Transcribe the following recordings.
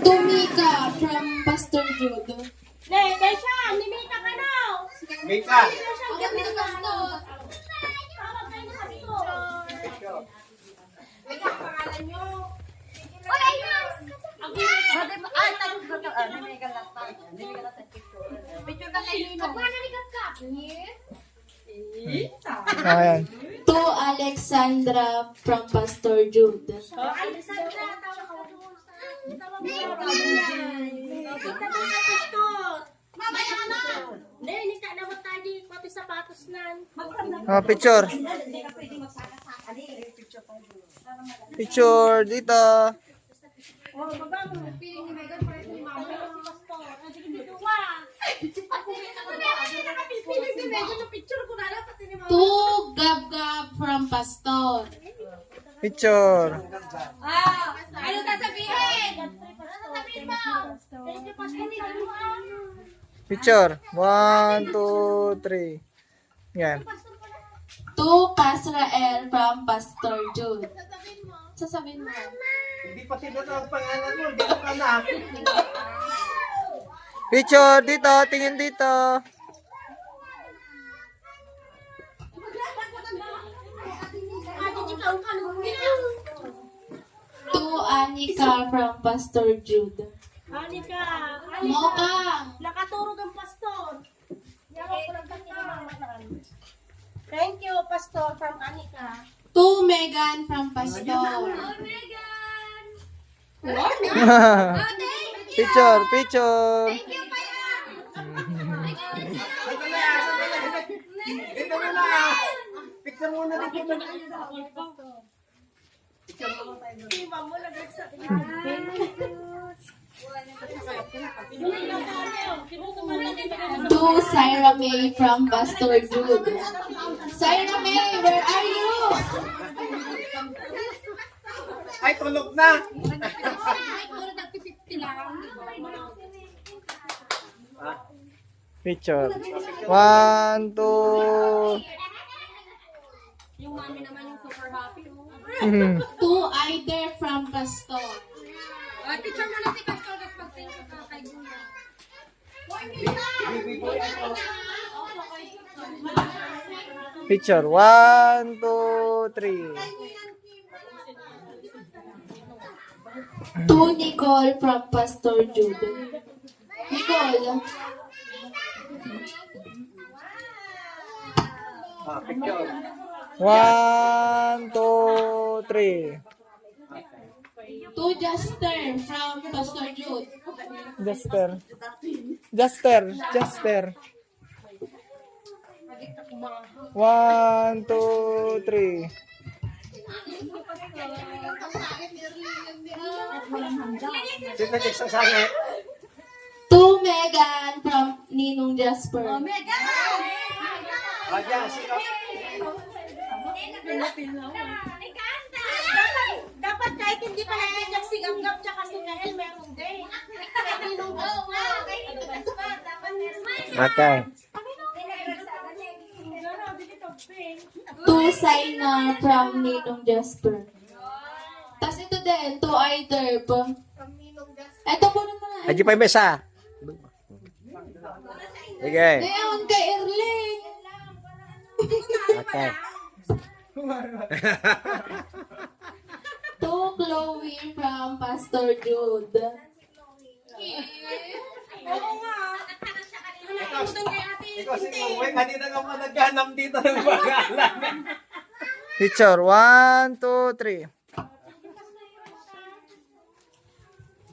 Tumika from Pastor Jude. Mika. Ayan. To Alexandra from Pastor Jude. Oh, picture. Picture dito. To Gab from Pastor. Picture. Ano sasabihin? Picture. 1, 2, 3. Yan. To Pasrael from Pastor Jude. Sasabihin mo. Hindi pa tinatawag ang pangalan mo. Hindi ko anak. Picture dito. Tingin dito. To Anika from Pastor Jude. Anika, Moka. nakaturog ang pastor. Thank you, pastor, from Anika. To Megan from Pastor. Picture. Picture. Dito na lang. Picture muna dito. Si Mamo nagagsa. To Syra May from Pastor Jude. Syra May, where are you? Ay, tulog na. Picture. 1, 2. Yung mami naman yung super happy. To Aider from Pastor. Picture mo na si pastor kasi pag-thank ka kay Guna. Picture. 1, 2, 3. To Nicole from Pastor Jude. Nicole. Picture. 1, 2, 3. To Juster from Pastor Jude. Juster. Juster. Juster. 1, 2, 3. Sino nagsasabi? To Megan from Ninong Jasper. Ayan, sino? Dapat kahit hindi pa nagbinyag si Gamgam tsaka si Kael, meron din. Kaya nung Okay. To Saina from Ninong Jasper. Tapos ito din, to Aider po. Ito po naman. Aji pa yung mesa. Sige. Ngayon kay Erling. Okay. To Chloe from Pastor Jude. Oo nga. Ikaw si Uwe, kanina ka pa naghanap dito ng pangalan. Picture. 1, 2, 3.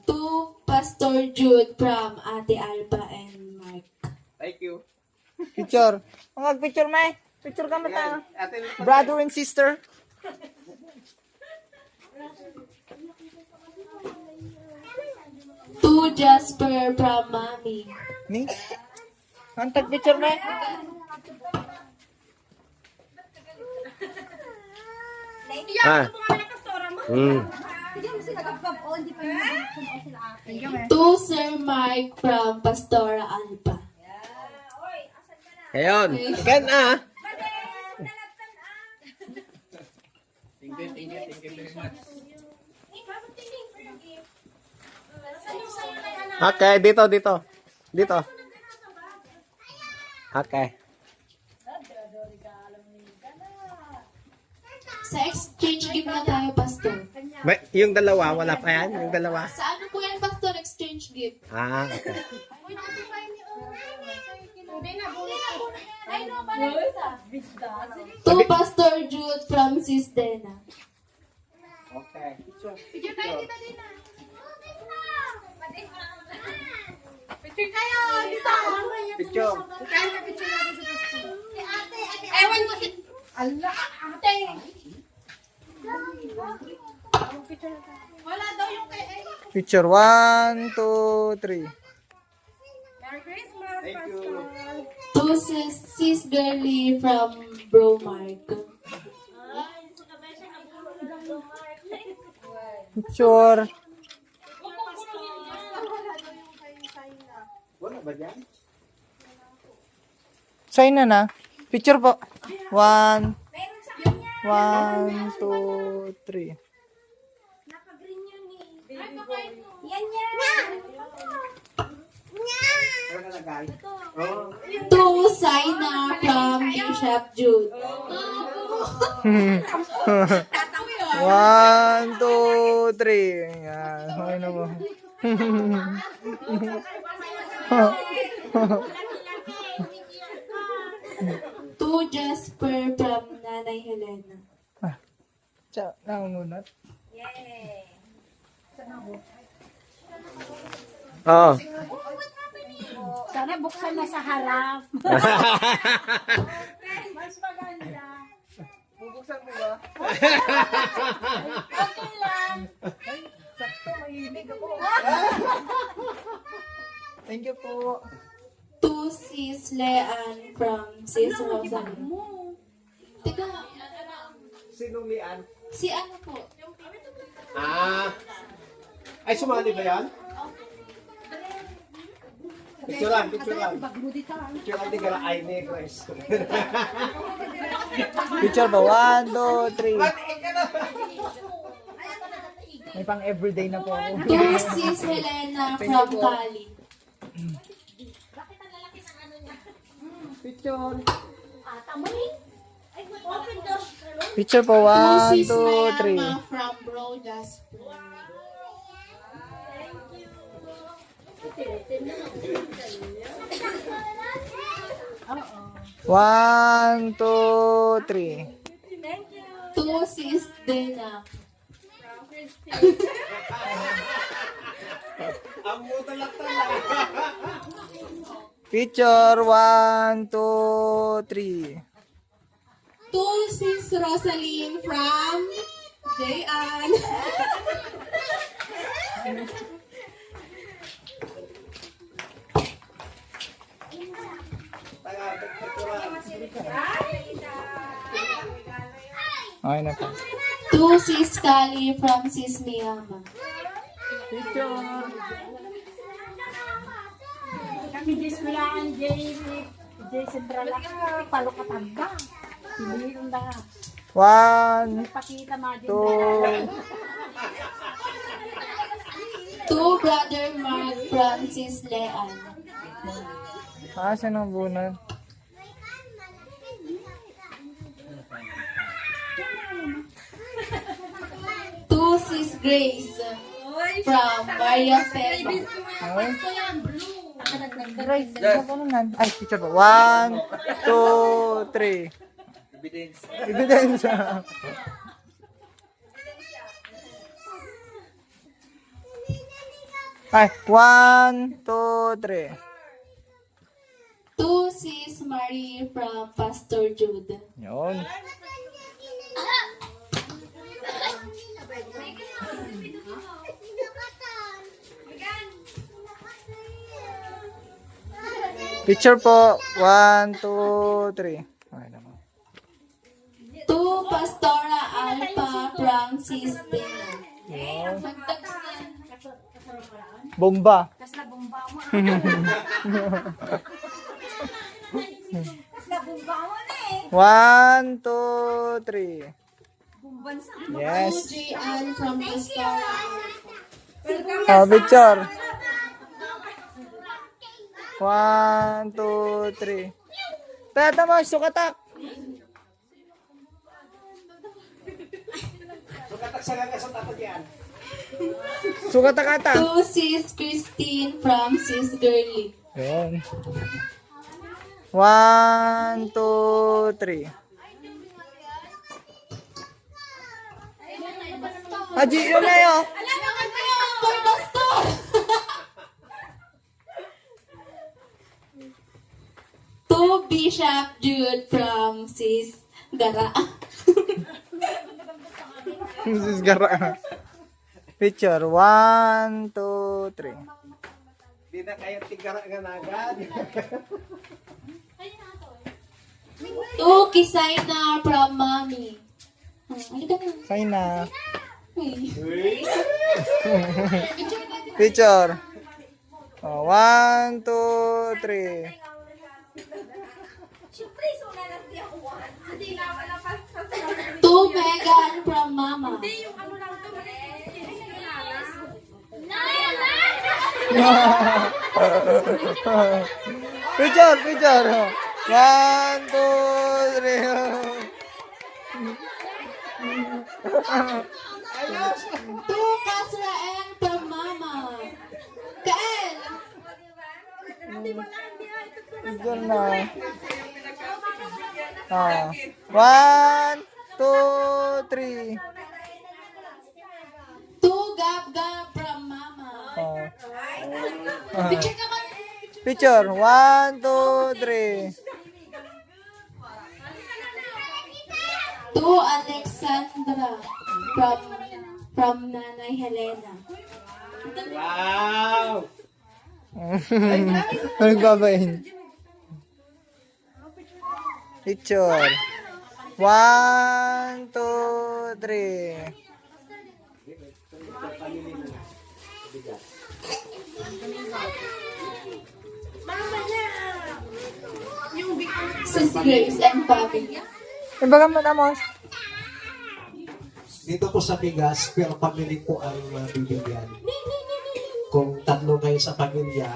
To Pastor Jude from Ate Alba and Mark. Thank you. Picture. Ang picture may. Picture ka mata. Ate, Brother and sister. To Jasper from Mommy. Ni? Ang picture may. Ah. To Sir Mike from Pastora Alba. Ngayon. Ken ah. Thank you very much. Okay, dito. Dito. Okay. Sa exchange gift na tayo, Pastor. Yung dalawa, wala pa yan? Yung dalawa? Sa ano po yan, Pastor? Exchange gift. Ah, okay. To Pastor Jude from Sis Dena. Okay. Picture kayo! Isa! Picture. Ewan ko si... Ala! Ate! Wala daw yung kay Eric. Picture 1, 2, 3. Merry Christmas, Thank you. To Sis Girly from Bro Mark. Picture. Wala ba dyan? Sign na. Picture po. 1, 1, 2, 3. Naka-green yun eh. Yan yan! Wala nalagay. Oh. To Saina from Bishop Jude. 1, 2, 3. Yan. Okay na po. To Jasper from Nanay Helena. Ciao. Nakungunat. Oh. Sana buksan na sa harap. Mas maganda. Bubuksan mo ba? Okay lang. Sakto, mahilig ako. Thank you po. To Sis Leanne from Sis Rosalie. Teka, Sinong lian? si ano po? Ah. Ay, sumali ba yan? Picture lang. Picture lang, di ka lang. Ay, negres. Picture ba? 1, 2, 3. May pang everyday na po ako. To Sis Helena from Cali. Picture. Open the... Picture po. To 1, Sis 2, 3. Mayama from Bro Jasper. 1, 2, 3. To Sis Dena. Ang muta lang talaga. Picture 1, 2, 3. To Sis Rosaline from Jayan. Okay na po. To Sis Kali from Sis Miyama. Picture. Kami diswilaan, Jason Bralak, palukatanda. Hindi yung da. 1, Pakita mo din. 2, To Brother Mark from Sis Leanne. Asan ang bunal? To Sis Grace from Maria Peva. Ay, picture po. 1, 2, 3. Ebidensya. Ay, 1, 2, 3. To Sis Marie from Pastor Jude. Yun. Picture po. 1, 2, 3. Okay naman. To Pastora Alpha from Sis Dena. Yun. Mag-text na. Bomba. Kasla bomba mo. Kasla bomba mo na eh. 1, 2, 3. Bumban sa... To Yes. Jian from Pastora Alpha. Oh, picture. 1, 2, 3. Tata mo, sukatak. Sukatak sa gagasot ako diyan. Sukatak-ata. To Sis Christine from Sis Girly. Yun. 1, 2, 3. Haji, yun na yun. To Bishop Jude from Sis Gara. This is gara. Picture. 1, 2, 3. Di na kayo tigara nga nagad. To Kisaina from Mommy. Halika na. Sign na. Uy. Picture. Oh, 1, 2, 3. Siyempre, suna lang di ako. Hindi na, wala pa sa To Megan from Mama. Hindi, yung ano lang to. Picture, picture. 1, 2, 3. To Kasrael from Mama. Kael. Picture na. Ah. 1, 2, 3. To Gab Gab from Mama. Oh. Picture naman. Picture. 1, 2, 3. To Alexandra from Nanay Helena. Wow! Nagbabayin. Picture. 1, 2, 3. Sis Grace and Bobby. Ibaga mo na mo. Dito po sa bigas, pero pamili po ang bibigyan. Kung tatlo kayo sa pamilya,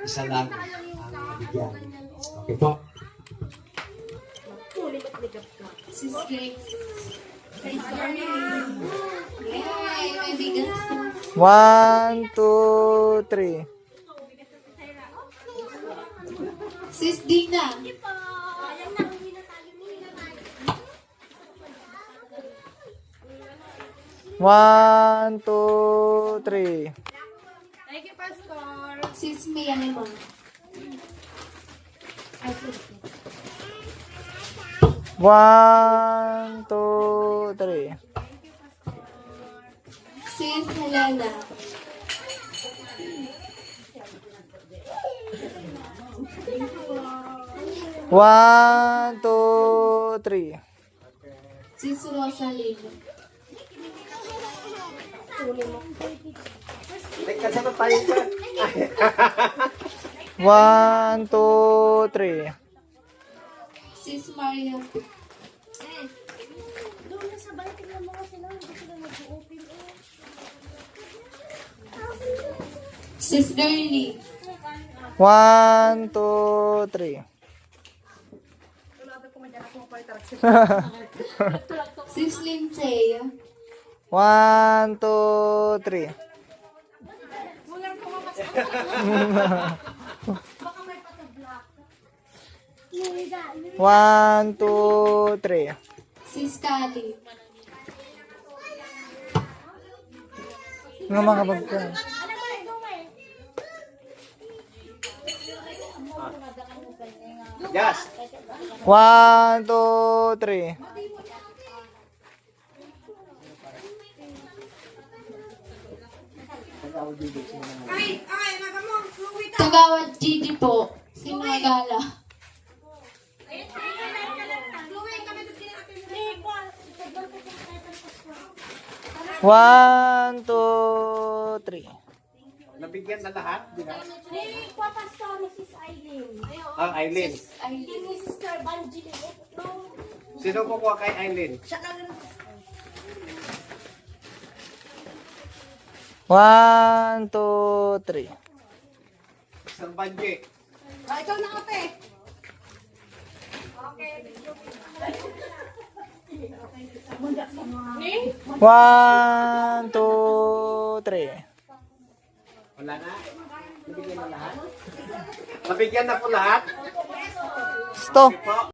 isa lang ang bibigyan. Okay po? Sis Grace. Yay! May bigas. 1, 2, 3. Sis Dina. One, 2, 3. Thank you, Pastor. Sis Miyama. One, 2, 3. Sis Helena. One, 2, 3. Sis Rosalie. Teka, sa tayo ka. 1, 2, 3. Sis Maria. Doon na sa bahay, tingnan mo kasi lang. Hindi sila mag-open eh. Sis Girly. 1, 2, 3. Sis Lindsay. 1, 2, 3. One, 2, 3. Sis Kali. Ano mga kapag ka? Yes. 1, 2, 3. Tagawad Gigi po. Sinagala. One, 2, 3. Nabigyan na lahat, di ba? Ni Kwa Pastor, Mrs. Eileen. Ang Aileen. Aileen. Ni Sister Banji. Sino kukuha kay Aileen? Siya lang. 1, 2, 3. Sir Banji. Ikaw na ate. One, two, three. Wala na? Nabigyan na lahat? Nabigyan na po lahat? Stop. Po.